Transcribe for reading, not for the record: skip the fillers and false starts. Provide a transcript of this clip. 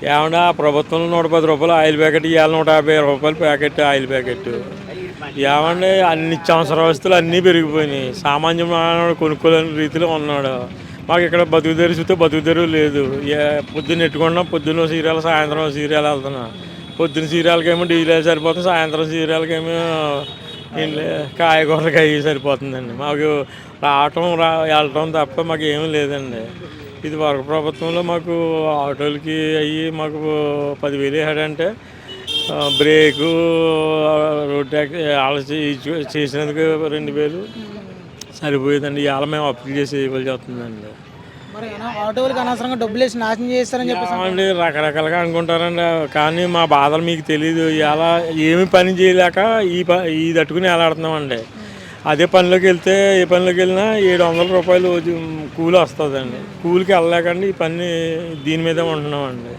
ఏమన్నా ఆ ప్రభుత్వంలో 110 రూపాయలు ఆయిల్ ప్యాకెట్, ఇవాళ 150 రూపాయలు ప్యాకెట్ ఆయిల్ ప్యాకెట్. ఏమండి అన్ని నిత్యావసర వస్తువులు అన్నీ పెరిగిపోయినాయి. సామాన్య మానవుడు కొనుక్కోలేని రీతిలో ఉన్నాడు. మాకు ఇక్కడ బతుకు తెరిచితే బతుకు తెరువు లేదు. పొద్దున్న ఎట్టుకున్నాం, పొద్దున్న సీరియల్, సాయంత్రం సీరియల్ వెళ్తున్నాం. పొద్దున్న సీరియల్కేమో డీజిల్ సరిపోతుంది, సాయంత్రం సీరియల్కేమో కాయగూరలకి అవి సరిపోతుందండి. మాకు వెళ్ళటం తప్ప మాకు ఏమీ లేదండి. ఇది వరకు ప్రభుత్వంలో మాకు ఆటోలకి అయ్యి మాకు 10,000 వేసాడంటే బ్రేకు, రోడ్ ట్యాక్స్ చేసినందుకు 2,000 సరిపోయేదండి. ఇవాళ మేము అప్పులు చేసి ఇవ్వాల్సి వస్తుందండి. ఆటోలకు అనవసరంగా డబ్బులు వేసి నాశనం చేస్తారని చెప్పేసి ఏమండి రకరకాలుగా అనుకుంటారండి. కానీ మా బాధలు మీకు తెలీదు. ఇలా ఏమి పని చేయలేక ఈ తట్టుకుని ఎలాడుతున్నామండి. అదే పనిలోకి వెళ్తే ఏ పనిలోకి వెళ్ళినా 700 రూపాయలు కూలి వస్తుందండి. కూలికి వెళ్ళలేకండి ఈ పని దీని మీదే ఉంటున్నామండి.